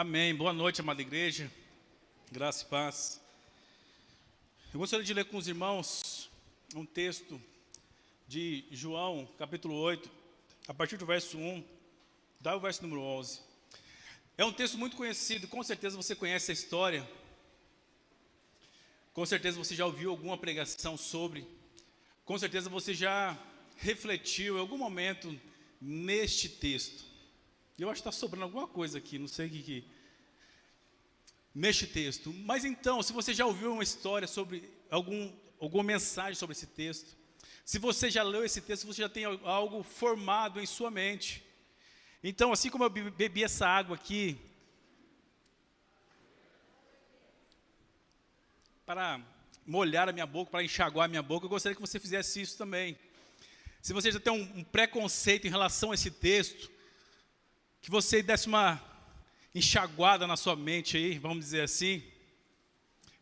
Amém. Boa noite, amada igreja. Graça e paz. Eu gostaria de ler com os irmãos um texto de João, capítulo 8, a partir do verso 1, dá o verso número 11. É um texto muito conhecido, com certeza você conhece a história. Com certeza você já ouviu alguma pregação sobre. Com certeza você já refletiu em algum momento neste texto. Eu acho que está sobrando alguma coisa aqui, não sei o que neste texto. Mas então, se você já ouviu uma história sobre alguma mensagem sobre esse texto, se você já leu esse texto, você já tem algo formado em sua mente. Então, assim como eu bebi essa água aqui, para molhar a minha boca, para enxaguar a minha boca, eu gostaria que você fizesse isso também. Se você já tem um preconceito em relação a esse texto, que você desse uma enxaguada na sua mente aí, vamos dizer assim,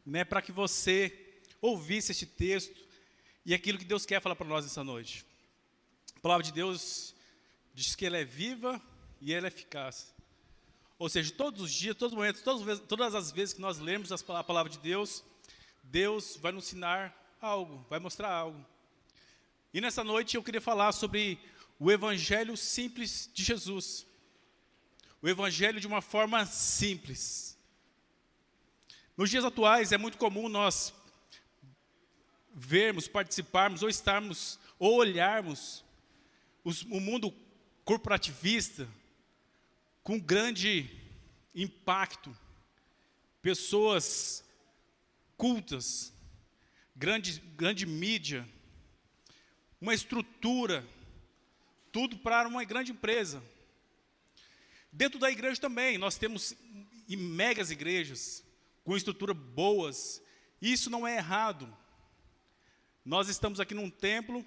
né, para que você ouvisse este texto e aquilo que Deus quer falar para nós nessa noite. A palavra de Deus diz que ela é viva e ela é eficaz. Ou seja, todos os dias, todos os momentos, todas as vezes que nós lemos a palavra de Deus, Deus vai nos ensinar algo, vai mostrar algo. E nessa noite eu queria falar sobre o Evangelho simples de Jesus. O Evangelho de uma forma simples. Nos dias atuais é muito comum nós vermos, participarmos, ou estarmos, ou olharmos o mundo corporativista com grande impacto. Pessoas cultas, grande mídia, uma estrutura, tudo para uma grande empresa. Dentro da igreja também, nós temos megas igrejas, com estrutura boas. Isso não é errado. Nós estamos aqui num templo,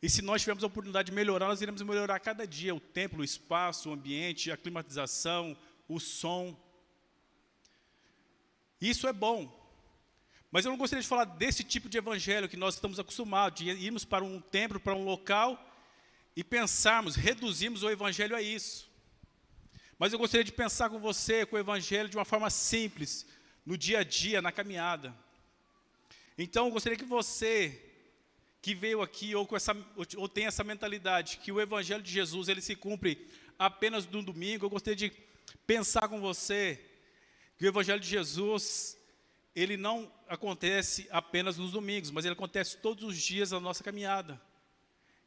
e se nós tivermos a oportunidade de melhorar, nós iremos melhorar cada dia o templo, o espaço, o ambiente, a climatização, o som. Isso é bom. Mas eu não gostaria de falar desse tipo de evangelho que nós estamos acostumados, de irmos para um templo, para um local, e pensarmos, reduzirmos o evangelho a isso. Mas eu gostaria de pensar com você, com o Evangelho, de uma forma simples, no dia a dia, na caminhada. Então, eu gostaria que você, que veio aqui, ou tem essa mentalidade, que o Evangelho de Jesus, ele se cumpre apenas no domingo, eu gostaria de pensar com você, que o Evangelho de Jesus, ele não acontece apenas nos domingos, mas ele acontece todos os dias da nossa caminhada.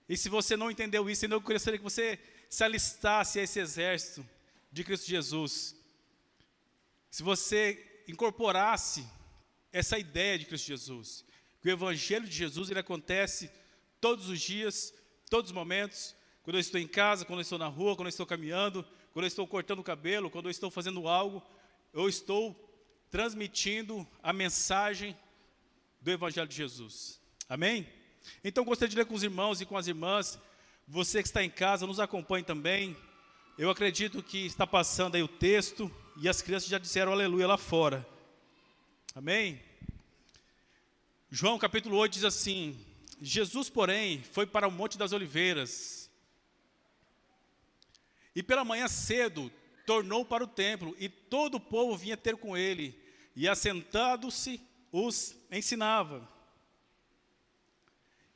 E se você não entendeu isso, eu gostaria que você se alistasse a esse exército de Cristo Jesus. Se você incorporasse essa ideia de Cristo Jesus, que o Evangelho de Jesus, ele acontece todos os dias, todos os momentos, quando eu estou em casa, quando eu estou na rua, quando eu estou caminhando, quando eu estou cortando o cabelo, quando eu estou fazendo algo, eu estou transmitindo a mensagem do Evangelho de Jesus. Amém? Então, gostaria de ler com os irmãos e com as irmãs. Você que está em casa, nos acompanhe também. Eu acredito que está passando aí o texto e as crianças já disseram aleluia lá fora. Amém? João capítulo 8 diz assim: Jesus, porém, foi para o Monte das Oliveiras. E pela manhã cedo tornou para o templo, e todo o povo vinha ter com ele, e assentado-se os ensinava.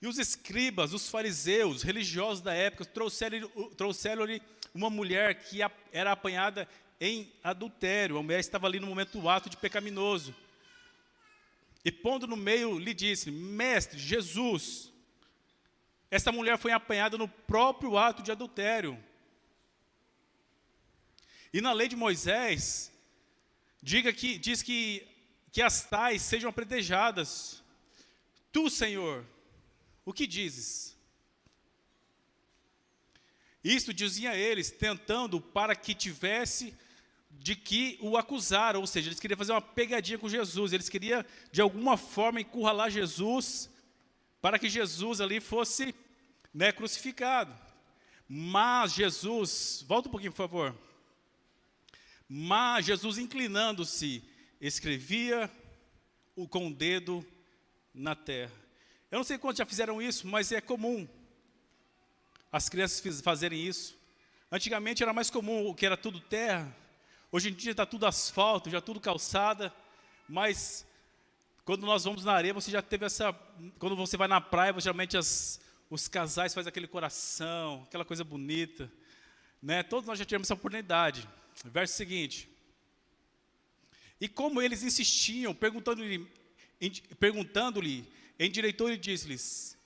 E os escribas, os fariseus, religiosos da época, trouxeram-lhe uma mulher que era apanhada em adultério. A mulher estava ali no momento do ato de pecaminoso. E pondo no meio, lhe disse: Mestre, Jesus, esta mulher foi apanhada no próprio ato de adultério. E na lei de Moisés, diz que as tais sejam apedrejadas. Tu, Senhor, o que dizes? Isto diziam eles, tentando para que tivesse de que o acusar. Ou seja, eles queriam fazer uma pegadinha com Jesus. Eles queriam, de alguma forma, encurralar Jesus, para que Jesus ali fosse, crucificado. Mas Jesus, volta um pouquinho, por favor. Mas Jesus, inclinando-se, escrevia com o dedo na terra. Eu não sei quantos já fizeram isso, mas é comum as crianças fazerem isso. Antigamente era mais comum, o que era tudo terra, Hoje em dia está tudo asfalto, já tudo calçada, mas quando nós vamos na areia, você já teve essa... Quando você vai na praia, geralmente os casais fazem aquele coração, aquela coisa bonita, né? Todos nós já tivemos essa oportunidade. Verso seguinte. E como eles insistiam, perguntando-lhe, endireitou e disse-lhes,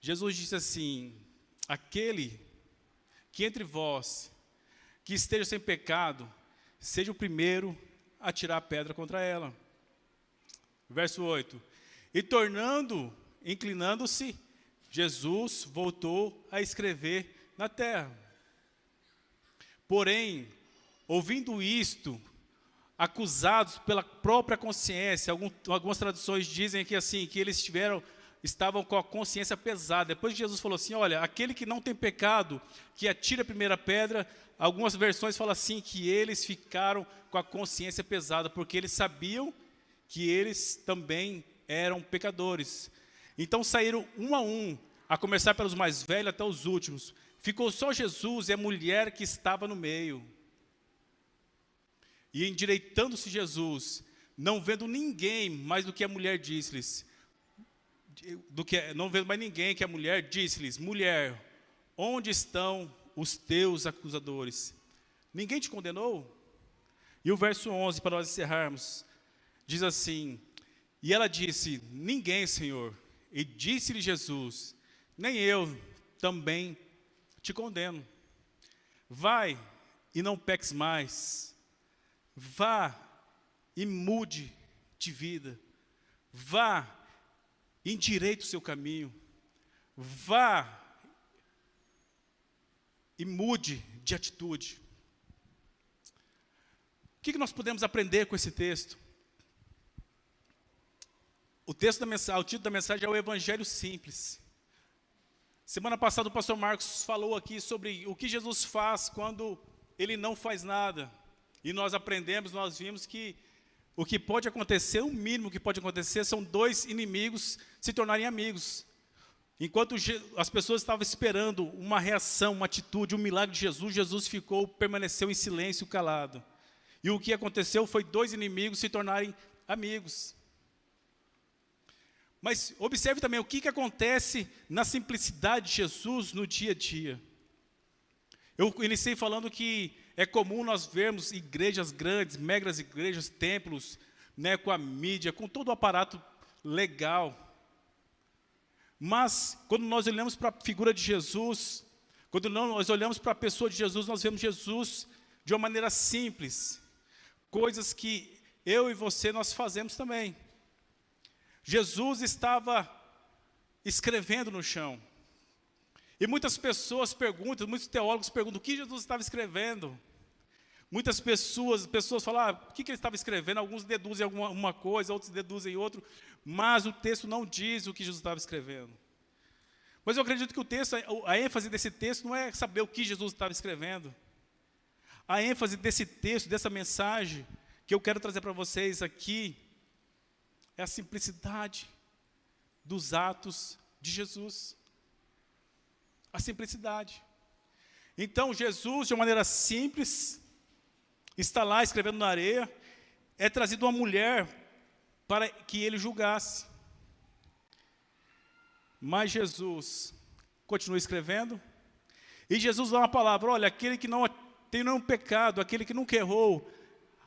Jesus disse assim, aquele que entre vós, que esteja sem pecado, seja o primeiro a tirar a pedra contra ela. Verso 8. E inclinando-se, Jesus voltou a escrever na terra. Porém, ouvindo isto, acusados pela própria consciência, algumas traduções dizem que assim, que eles estavam com a consciência pesada. Depois que Jesus falou assim, olha, aquele que não tem pecado, que atire a primeira pedra, algumas versões falam assim, que eles ficaram com a consciência pesada, porque eles sabiam que eles também eram pecadores. Então saíram um, a começar pelos mais velhos até os últimos. Ficou só Jesus e a mulher que estava no meio. E endireitando-se Jesus, não vendo ninguém mais do que a mulher disse-lhes, não vendo mais ninguém que a mulher disse-lhes, mulher, onde estão os teus acusadores? Ninguém te condenou? E o verso 11, para nós encerrarmos, diz assim, e ela disse, ninguém, Senhor. E disse-lhe Jesus, nem eu também te condeno. Vai e não peques mais. Vá e mude de vida. Vá e endireite o seu caminho. Vá e mude de atitude. O que nós podemos aprender com esse texto? O título da mensagem é o Evangelho Simples. Semana passada o pastor Marcos falou aqui sobre o que Jesus faz quando ele não faz nada. E nós aprendemos, nós vimos que o que pode acontecer, o mínimo que pode acontecer, são dois inimigos se tornarem amigos. Enquanto as pessoas estavam esperando uma reação, uma atitude, um milagre de Jesus, Jesus permaneceu em silêncio, calado. E o que aconteceu foi dois inimigos se tornarem amigos. Mas observe também o que acontece na simplicidade de Jesus no dia a dia. Eu iniciei falando que é comum nós vermos igrejas grandes, megas igrejas, templos, né, com a mídia, com todo o aparato legal. Mas, quando nós olhamos para a figura de Jesus, quando nós olhamos para a pessoa de Jesus, nós vemos Jesus de uma maneira simples. Coisas que eu e você, nós fazemos também. Jesus estava escrevendo no chão. E muitas pessoas perguntam, muitos teólogos perguntam, o que Jesus estava escrevendo? Muitas pessoas falam, o que ele estava escrevendo? Alguns deduzem alguma coisa, outros deduzem outra, mas o texto não diz o que Jesus estava escrevendo. Mas eu acredito que a ênfase desse texto não é saber o que Jesus estava escrevendo. A ênfase desse texto, dessa mensagem, que eu quero trazer para vocês aqui, é a simplicidade dos atos de Jesus. A simplicidade. Então, Jesus, de uma maneira simples, está lá escrevendo na areia, é trazido uma mulher para que ele julgasse. Mas Jesus continua escrevendo, e Jesus dá uma palavra, olha, aquele que não tem nenhum pecado, aquele que nunca errou,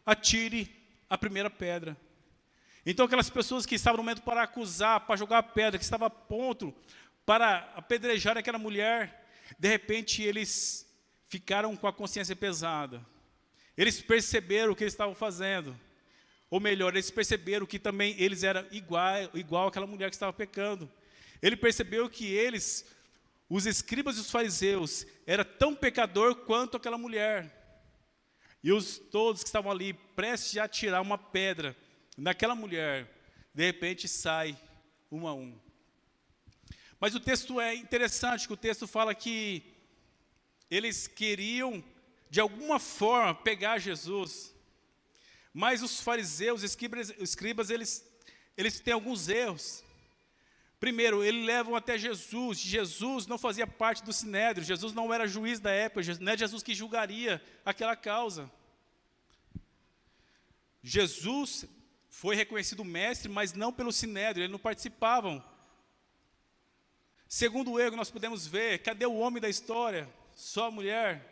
atire a primeira pedra. Então aquelas pessoas que estavam no momento para acusar, para jogar a pedra, que estavam a ponto para apedrejar aquela mulher, de repente eles ficaram com a consciência pesada. Eles perceberam o que eles estavam fazendo. Ou melhor, eles perceberam que também eles eram igual àquela mulher que estava pecando. Ele percebeu que os escribas e os fariseus, eram tão pecador quanto aquela mulher. E todos que estavam ali, prestes a atirar uma pedra naquela mulher, de repente sai um a um. Mas o texto é interessante, que o texto fala que eles queriam, de alguma forma, pegar Jesus. Mas os fariseus, escribas, eles têm alguns erros. Primeiro, eles levam até Jesus. Jesus não fazia parte do sinédrio. Jesus não era juiz da época. Não é Jesus que julgaria aquela causa. Jesus foi reconhecido mestre, mas não pelo sinédrio, eles não participavam. Segundo erro, nós podemos ver, cadê o homem da história? Só a mulher.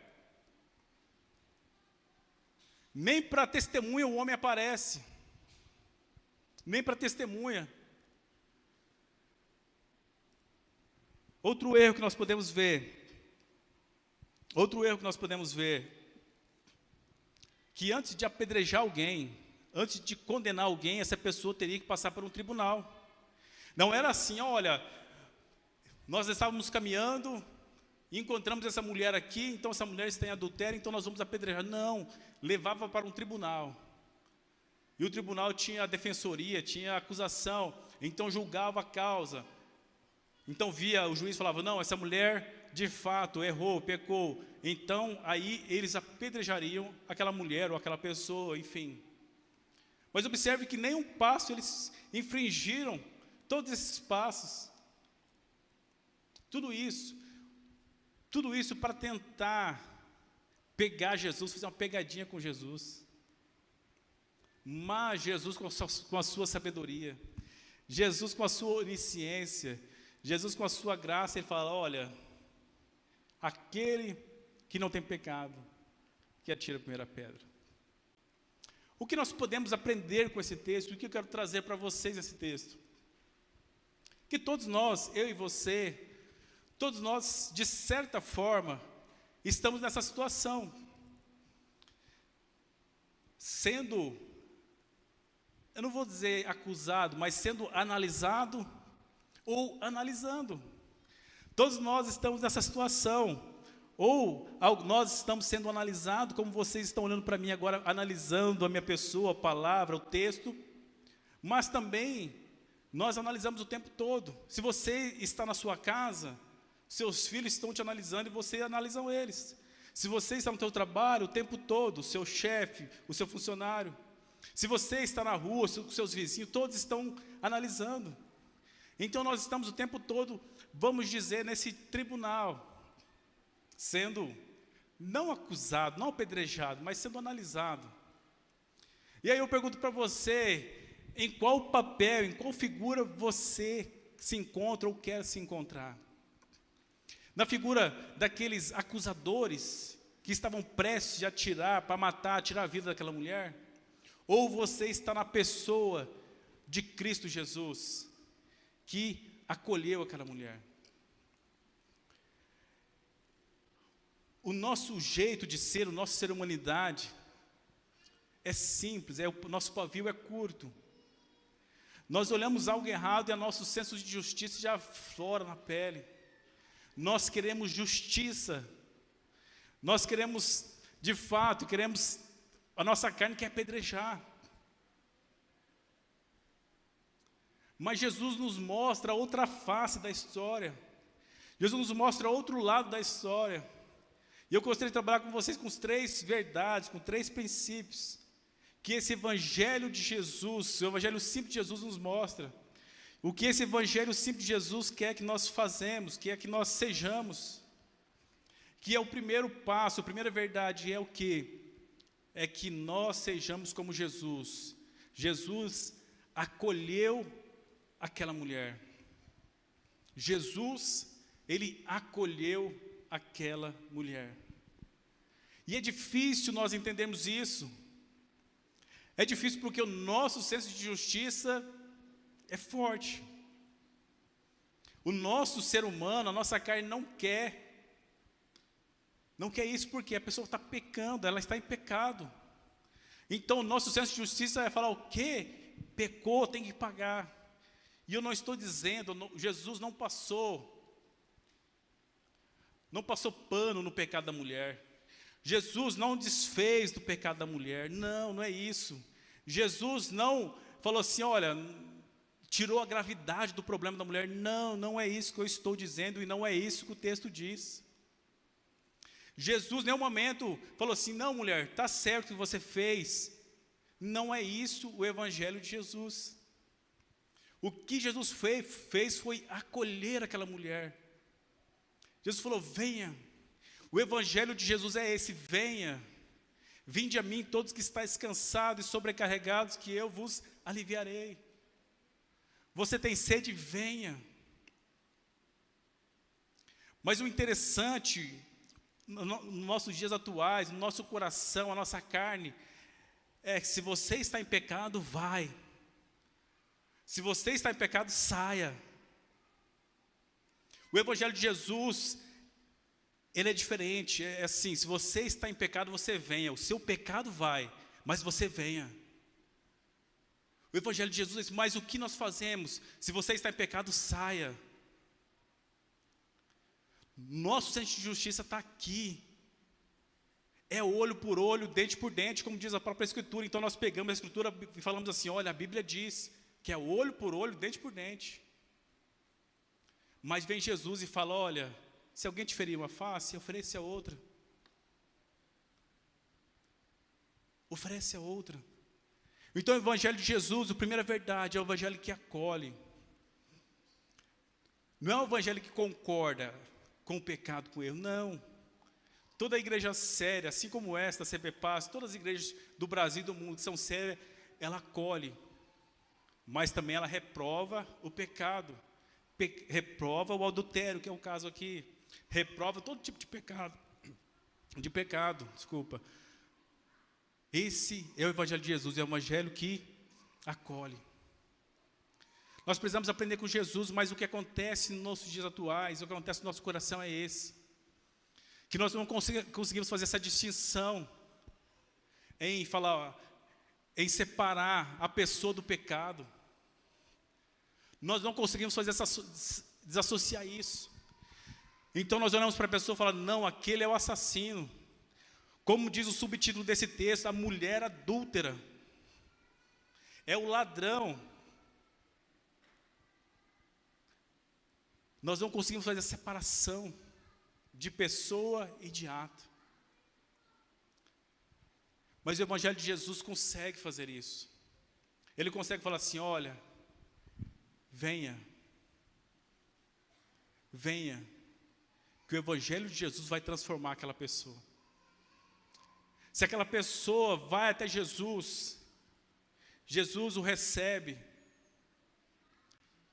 Nem para testemunha o homem aparece. Nem para testemunha. Outro erro que nós podemos ver. Que antes de apedrejar alguém, antes de condenar alguém, essa pessoa teria que passar por um tribunal. Não era assim, olha, nós estávamos caminhando e encontramos essa mulher aqui, então essa mulher está em adultério, então nós vamos apedrejar. Não, levava para um tribunal. E o tribunal tinha a defensoria, tinha a acusação, então julgava a causa. Então via, o juiz falava, não, essa mulher de fato errou, pecou. Então aí eles apedrejariam aquela mulher ou aquela pessoa, enfim. Mas observe que nem um passo eles infringiram, todos esses passos. Tudo isso para tentar pegar Jesus, fazer uma pegadinha com Jesus. Mas Jesus com a sua sabedoria, Jesus com a sua onisciência, Jesus com a sua graça, ele fala, olha, aquele que não tem pecado, que atira a primeira pedra. O que nós podemos aprender com esse texto? O que eu quero trazer para vocês nesse texto? Que todos nós, eu e você, todos nós, de certa forma, estamos nessa situação. Sendo, eu não vou dizer acusado, mas sendo analisado ou analisando. Todos nós estamos nessa situação. Ou nós estamos sendo analisados, como vocês estão olhando para mim agora, analisando a minha pessoa, a palavra, o texto. Mas também, nós analisamos o tempo todo. Se você está na sua casa, seus filhos estão te analisando e você analisa eles. Se você está no seu trabalho o tempo todo, o seu chefe, o seu funcionário. Se você está na rua, os seus vizinhos, todos estão analisando. Então nós estamos o tempo todo, vamos dizer, nesse tribunal, sendo não acusado, não apedrejado, mas sendo analisado. E aí eu pergunto para você, em qual papel, em qual figura você se encontra ou quer se encontrar? Na figura daqueles acusadores que estavam prestes a atirar, para matar, tirar a vida daquela mulher? Ou você está na pessoa de Cristo Jesus, que acolheu aquela mulher? O nosso jeito de ser, o nosso ser humanidade, é simples, o nosso pavio é curto. Nós olhamos algo errado e o nosso senso de justiça já aflora na pele. Nós queremos justiça. Nós queremos, de fato, a nossa carne quer apedrejar. Mas Jesus nos mostra outra face da história. Jesus nos mostra outro lado da história. E eu gostaria de trabalhar com vocês com 3 verdades, com 3 princípios, que esse evangelho de Jesus, o evangelho simples de Jesus nos mostra. O que esse evangelho simples de Jesus quer que nós façamos, quer que nós sejamos. Que é o primeiro passo, a primeira verdade é o quê? É que nós sejamos como Jesus. Jesus acolheu aquela mulher. Jesus, ele acolheu aquela mulher. E é difícil nós entendermos isso. É difícil porque o nosso senso de justiça é forte. O nosso ser humano, a nossa carne não quer isso porque a pessoa está pecando, ela está em pecado. Então o nosso senso de justiça é falar o quê? Pecou, tem que pagar. E eu não estou dizendo, Jesus não passou pano no pecado da mulher. Jesus não desfez do pecado da mulher. Não, não é isso. Jesus não falou assim, olha, tirou a gravidade do problema da mulher. Não, não é isso que eu estou dizendo e não é isso que o texto diz. Jesus em nenhum momento falou assim, não mulher, está certo o que você fez. Não é isso o evangelho de Jesus. O que Jesus fez foi acolher aquela mulher. Jesus falou, venha. O evangelho de Jesus é esse, venha. Vinde a mim todos que estáis cansados e sobrecarregados, que eu vos aliviarei. Você tem sede? Venha. Mas o interessante, nos nossos dias atuais, no nosso coração, a nossa carne, é que se você está em pecado, vai. Se você está em pecado, saia. O Evangelho de Jesus, ele é diferente, é assim, se você está em pecado, você venha. O seu pecado vai, mas você venha. O Evangelho de Jesus diz, mas o que nós fazemos? Se você está em pecado, saia. Nosso senso de justiça está aqui. É olho por olho, dente por dente, como diz a própria Escritura. Então nós pegamos a Escritura e falamos assim, olha, a Bíblia diz que é olho por olho, dente por dente. Mas vem Jesus e fala, olha, se alguém te ferir uma face, oferece a outra. Oferece a outra. Então o Evangelho de Jesus, a primeira verdade, é o Evangelho que acolhe. Não é o Evangelho que concorda com o pecado, com o erro, não. Toda a igreja séria, assim como esta, a CBPAS, todas as igrejas do Brasil e do mundo que são sérias, ela acolhe. Mas também ela reprova o pecado. Reprova o adultério, que é o caso aqui. Reprova todo tipo de pecado. Esse é o Evangelho de Jesus, é o Evangelho que acolhe. Nós precisamos aprender com Jesus, mas o que acontece nos nossos dias atuais, o que acontece no nosso coração é esse. Que nós não conseguimos fazer essa distinção em separar a pessoa do pecado. Nós não conseguimos desassociar isso. Então nós olhamos para a pessoa e falamos, não, aquele é o assassino. Como diz o subtítulo desse texto, a mulher adúltera. É o ladrão. Nós não conseguimos fazer a separação de pessoa e de ato. Mas o Evangelho de Jesus consegue fazer isso. Ele consegue falar assim, olha, venha, que o Evangelho de Jesus vai transformar aquela pessoa. Se aquela pessoa vai até Jesus, Jesus o recebe,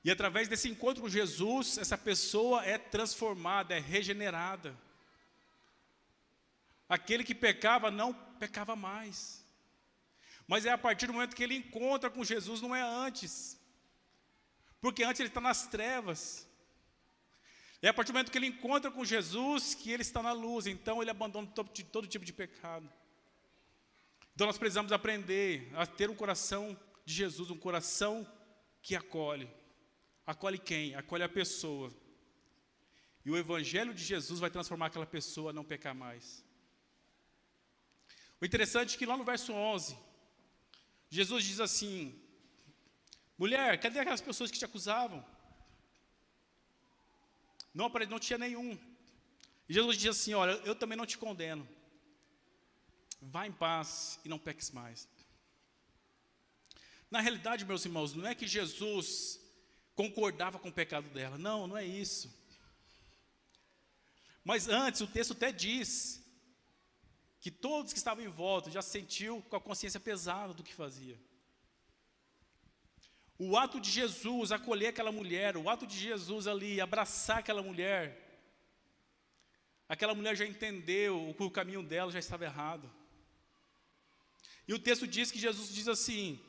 e através desse encontro com Jesus, essa pessoa é transformada, é regenerada. Aquele que pecava, não pecava mais. Mas é a partir do momento que ele encontra com Jesus, não é antes. Porque antes ele está nas trevas. É a partir do momento que ele encontra com Jesus, que ele está na luz. Então ele abandona todo tipo de pecado. Então nós precisamos aprender a ter um coração de Jesus, um coração que acolhe. Acolhe quem? Acolhe a pessoa. E o Evangelho de Jesus vai transformar aquela pessoa a não pecar mais. O interessante é que lá no verso 11, Jesus diz assim, mulher, cadê aquelas pessoas que te acusavam? Não tinha nenhum. E Jesus diz assim, olha, eu também não te condeno. Vá em paz e não peques mais. Na realidade, meus irmãos, não é que Jesus concordava com o pecado dela. Não, não é isso. Mas antes, o texto até diz que todos que estavam em volta já se sentiu com a consciência pesada do que fazia. O ato de Jesus acolher aquela mulher, o ato de Jesus ali abraçar aquela mulher já entendeu que o caminho dela já estava errado. E o texto diz que Jesus diz assim,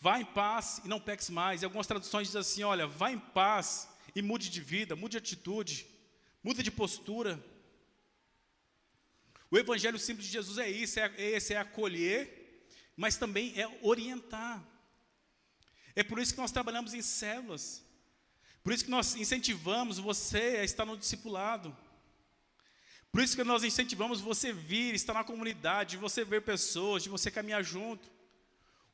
vá em paz e não peques mais. E algumas traduções dizem assim, olha, vá em paz e mude de vida, mude de atitude, mude de postura. O Evangelho simples de Jesus é isso, é acolher, mas também é orientar. É por isso que nós trabalhamos em células. Por isso que nós incentivamos você a estar no discipulado. Por isso que nós incentivamos você vir, estar na comunidade, de você ver pessoas, de você caminhar junto.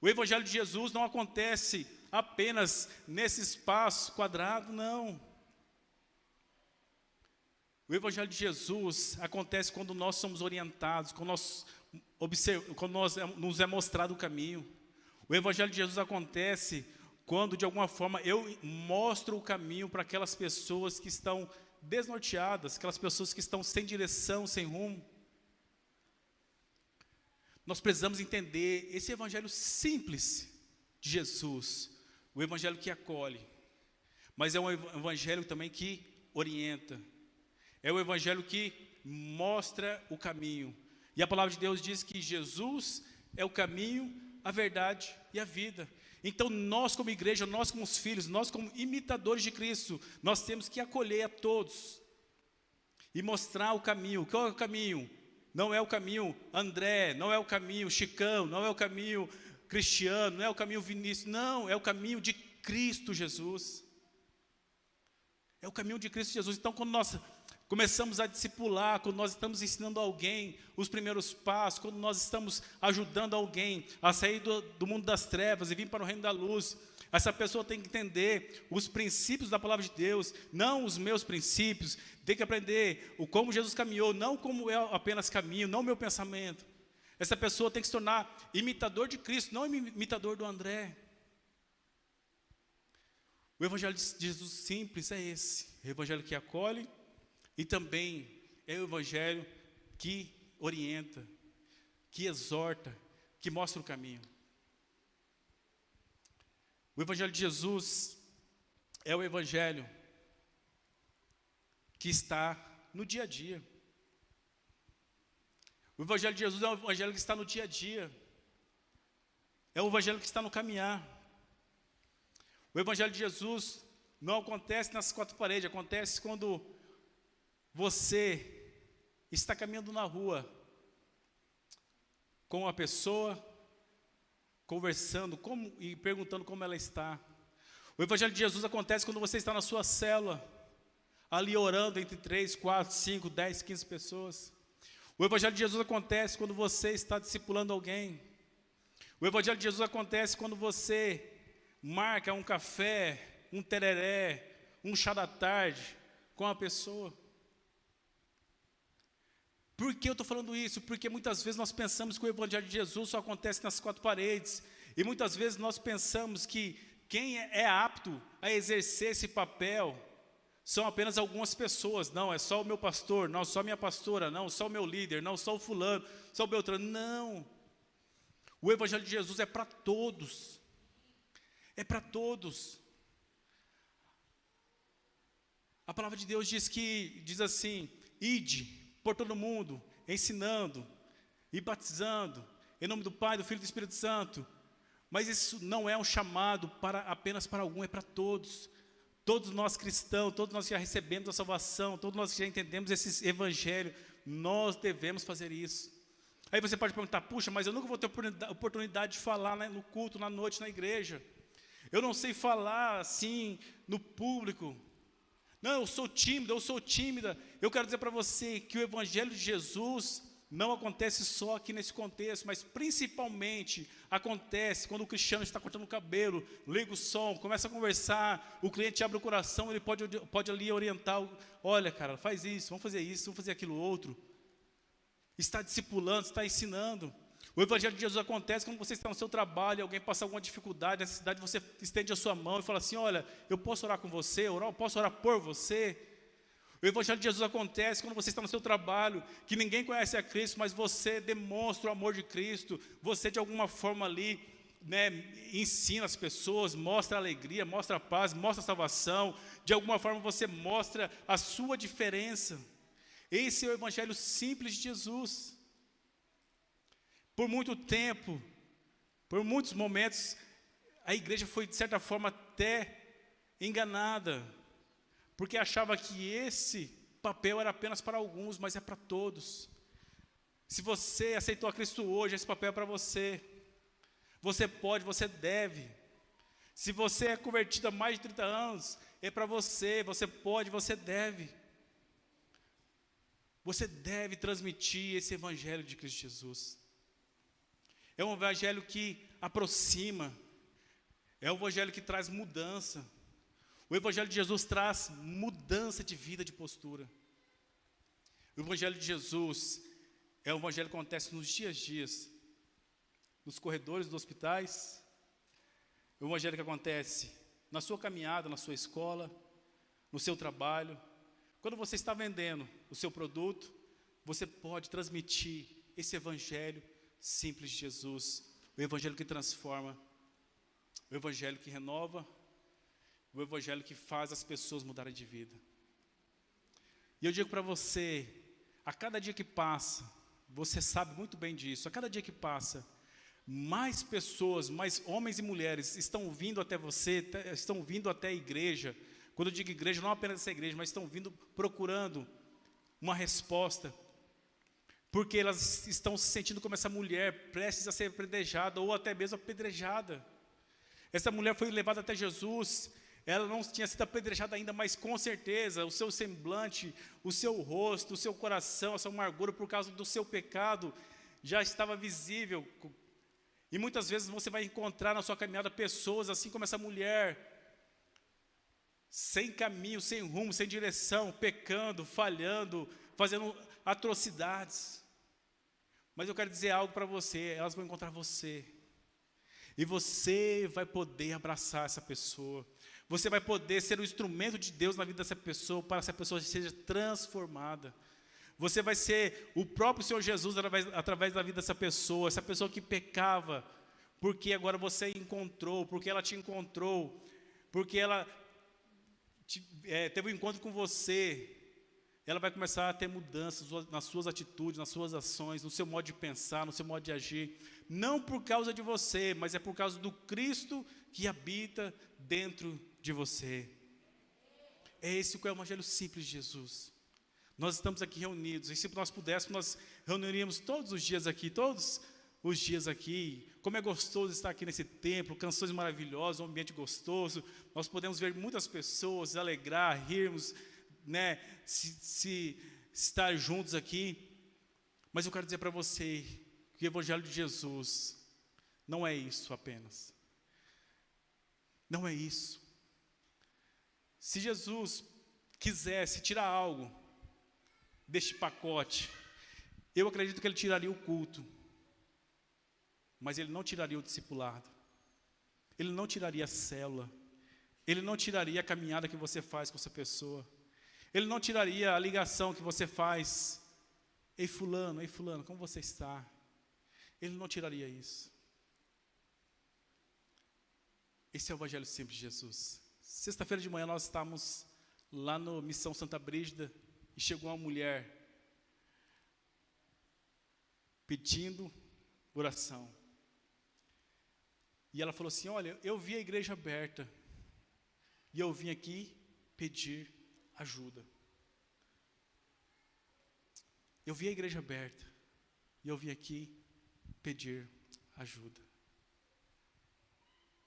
O Evangelho de Jesus não acontece apenas nesse espaço quadrado, não. O Evangelho de Jesus acontece quando nós somos orientados, quando nos é mostrado o caminho. O Evangelho de Jesus acontece quando, de alguma forma, eu mostro o caminho para aquelas pessoas que estão desnorteadas, aquelas pessoas que estão sem direção, sem rumo. nós precisamos entender esse evangelho simples de Jesus, o evangelho que acolhe, mas é um evangelho também que orienta, é o evangelho que mostra o caminho. E a palavra de Deus diz que Jesus é o caminho, a verdade e a vida. Então nós como igreja, nós como os filhos, nós como imitadores de Cristo, nós temos que acolher a todos e mostrar o caminho. Qual é o caminho? Não é o caminho André, não é o caminho Chicão, não é o caminho Cristiano, não é o caminho Vinícius, não, é o caminho de Cristo Jesus. É o caminho de Cristo Jesus. Então quando nós começamos a discipular, quando nós estamos ensinando alguém os primeiros passos, quando nós estamos ajudando alguém a sair do mundo das trevas e vir para o reino da luz, essa pessoa tem que entender os princípios da palavra de Deus, não os meus princípios, tem que aprender como Jesus caminhou, não como eu apenas caminho, não o meu pensamento. Essa pessoa tem que se tornar imitador de Cristo, não imitador do André. O evangelho de Jesus simples é esse, o evangelho que acolhe e também é o evangelho que orienta, que exorta, que mostra o caminho. O evangelho de Jesus é o evangelho que está no dia a dia. O evangelho de Jesus é o evangelho que está no dia a dia. É o evangelho que está no caminhar. O evangelho de Jesus não acontece nas quatro paredes, acontece quando você está caminhando na rua com uma pessoa, conversando e perguntando como ela está. O evangelho de Jesus acontece quando você está na sua célula, ali orando entre 3, 4, 5, 10, 15 pessoas. O evangelho de Jesus acontece quando você está discipulando alguém. O evangelho de Jesus acontece quando você marca um café, um tereré, um chá da tarde com a pessoa. Por que eu estou falando isso? Porque muitas vezes nós pensamos que o evangelho de Jesus só acontece nas quatro paredes. E muitas vezes nós pensamos que quem é apto a exercer esse papel são apenas algumas pessoas. Não, é só o meu pastor, não, só a minha pastora, não, só o meu líder, não, só o fulano, só o Beltrano. Não. O evangelho de Jesus é para todos. É para todos. A palavra de Deus diz assim: ide por todo mundo, ensinando e batizando, em nome do Pai, do Filho e do Espírito Santo. Mas isso não é um chamado apenas para algum, é para todos. Todos nós cristãos, todos nós que já recebemos a salvação, todos nós que já entendemos esse evangelho, nós devemos fazer isso. Aí você pode perguntar: puxa, mas eu nunca vou ter oportunidade de falar, né, no culto, na noite, na igreja. Eu não sei falar assim no público. Não, eu sou tímido, eu sou tímida. Eu quero dizer para você que o evangelho de Jesus não acontece só aqui nesse contexto, mas principalmente acontece quando o cristiano está cortando o cabelo, liga o som, começa a conversar, o cliente abre o coração, ele pode ali orientar: olha, cara, faz isso, vamos fazer aquilo outro. Está discipulando, está ensinando. O evangelho de Jesus acontece quando você está no seu trabalho, alguém passa alguma dificuldade, necessidade, você estende a sua mão e fala assim: olha, eu posso orar com você, eu posso orar por você. O evangelho de Jesus acontece quando você está no seu trabalho, que ninguém conhece a Cristo, mas você demonstra o amor de Cristo, você de alguma forma ali, né, ensina as pessoas, mostra a alegria, mostra a paz, mostra a salvação, de alguma forma você mostra a sua diferença. Esse é o evangelho simples de Jesus. Por muito tempo, por muitos momentos, a igreja foi de certa forma até enganada, porque achava que esse papel era apenas para alguns, mas é para todos. Se você aceitou a Cristo hoje, esse papel é para você. Você pode, você deve. Se você é convertido há mais de 30 anos, é para você, você pode, você deve. Você deve transmitir esse evangelho de Cristo Jesus. É um evangelho que aproxima, é um evangelho que traz mudança. O evangelho de Jesus traz mudança de vida, de postura. O evangelho de Jesus é um evangelho que acontece nos dias, nos corredores dos hospitais. É um evangelho que acontece na sua caminhada, na sua escola, no seu trabalho. Quando você está vendendo o seu produto, você pode transmitir esse evangelho simples de Jesus, o evangelho que transforma, o evangelho que renova, o evangelho que faz as pessoas mudarem de vida. E eu digo para você, a cada dia que passa, você sabe muito bem disso, a cada dia que passa, mais pessoas, mais homens e mulheres estão vindo até você, estão vindo até a igreja. Quando eu digo igreja, não apenas essa igreja, mas estão vindo procurando uma resposta, porque elas estão se sentindo como essa mulher, prestes a ser apedrejada, ou até mesmo apedrejada. Essa mulher foi levada até Jesus, ela não tinha sido apedrejada ainda, mas com certeza o seu semblante, o seu rosto, o seu coração, a sua amargura por causa do seu pecado já estava visível. E muitas vezes você vai encontrar na sua caminhada pessoas assim como essa mulher, sem caminho, sem rumo, sem direção, pecando, falhando, fazendo atrocidades. Mas eu quero dizer algo para você, elas vão encontrar você. E você vai poder abraçar essa pessoa. Você vai poder ser o instrumento de Deus na vida dessa pessoa, para que essa pessoa seja transformada. Você vai ser o próprio Senhor Jesus através da vida dessa pessoa que pecava, porque agora você encontrou, porque ela te encontrou, porque ela teve um encontro com você. Ela vai começar a ter mudanças nas suas atitudes, nas suas ações, no seu modo de pensar, no seu modo de agir. Não por causa de você, mas é por causa do Cristo que habita dentro de você. É esse que é o evangelho simples de Jesus. Nós estamos aqui reunidos, e se nós pudéssemos, nós reuniríamos todos os dias aqui, Como é gostoso estar aqui nesse templo, canções maravilhosas, um ambiente gostoso. Nós podemos ver muitas pessoas, alegrar, rirmos, né, se estar juntos aqui. Mas eu quero dizer para você que o evangelho de Jesus não é isso apenas. Não é isso. Se Jesus quisesse tirar algo deste pacote, eu acredito que ele tiraria o culto, mas ele não tiraria o discipulado, ele não tiraria a célula, ele não tiraria a caminhada que você faz com essa pessoa, ele não tiraria a ligação que você faz. Ei fulano, como você está? Ele não tiraria isso. Esse é o evangelho simples de Jesus. Sexta-feira de manhã nós estávamos lá no Missão Santa Brígida e chegou uma mulher pedindo oração. E ela falou assim: olha, eu vi a igreja aberta e eu vim aqui pedir ajuda. Eu vi a igreja aberta e eu vim aqui pedir ajuda.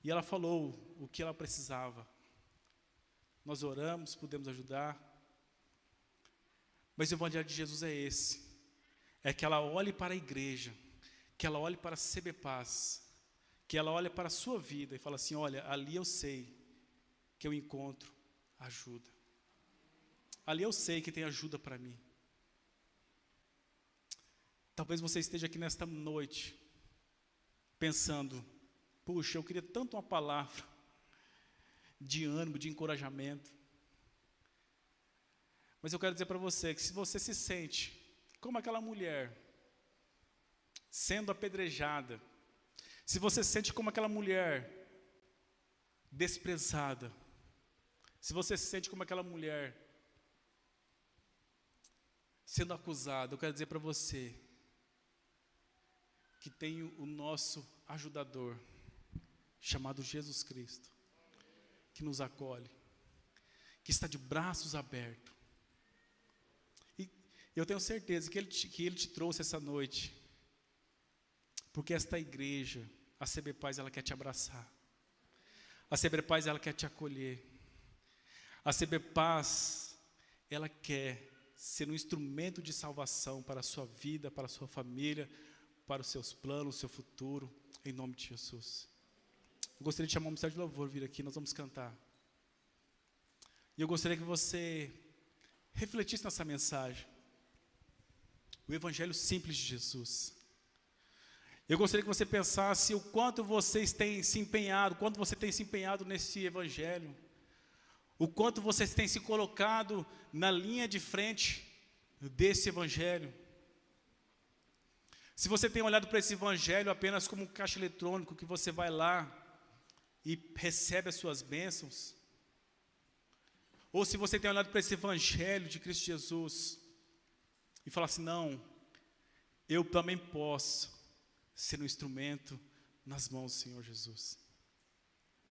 E ela falou o que ela precisava. Nós oramos, pudemos ajudar. Mas o evangelho de Jesus é esse. É que ela olhe para a igreja, que ela olhe para a CBPaz, que ela olhe para a sua vida e fala assim: olha, ali eu sei que eu encontro ajuda. Ali eu sei que tem ajuda para mim. Talvez você esteja aqui nesta noite pensando: puxa, eu queria tanto uma palavra de ânimo, de encorajamento. Mas eu quero dizer para você que se você se sente como aquela mulher sendo apedrejada, se você se sente como aquela mulher desprezada, se você se sente como aquela mulher sendo acusada, eu quero dizer para você que tem o nosso ajudador, chamado Jesus Cristo, que nos acolhe, que está de braços abertos. E eu tenho certeza que Ele te trouxe essa noite, porque esta igreja, a CBPaz, ela quer te abraçar. A CBPaz, ela quer te acolher. A CBPaz, ela quer ser um instrumento de salvação para a sua vida, para a sua família, para os seus planos, o seu futuro, em nome de Jesus. Eu gostaria de chamar o ministério de louvor, vir aqui, nós vamos cantar. E eu gostaria que você refletisse nessa mensagem, o evangelho simples de Jesus. Eu gostaria que você pensasse o quanto vocês têm se empenhado, quanto você tem se empenhado nesse evangelho, o quanto vocês têm se colocado na linha de frente desse evangelho. Se você tem olhado para esse evangelho apenas como um caixa eletrônico, que você vai lá e recebe as suas bênçãos, ou se você tem olhado para esse evangelho de Cristo Jesus e falar assim, não, eu também posso ser um instrumento nas mãos do Senhor Jesus.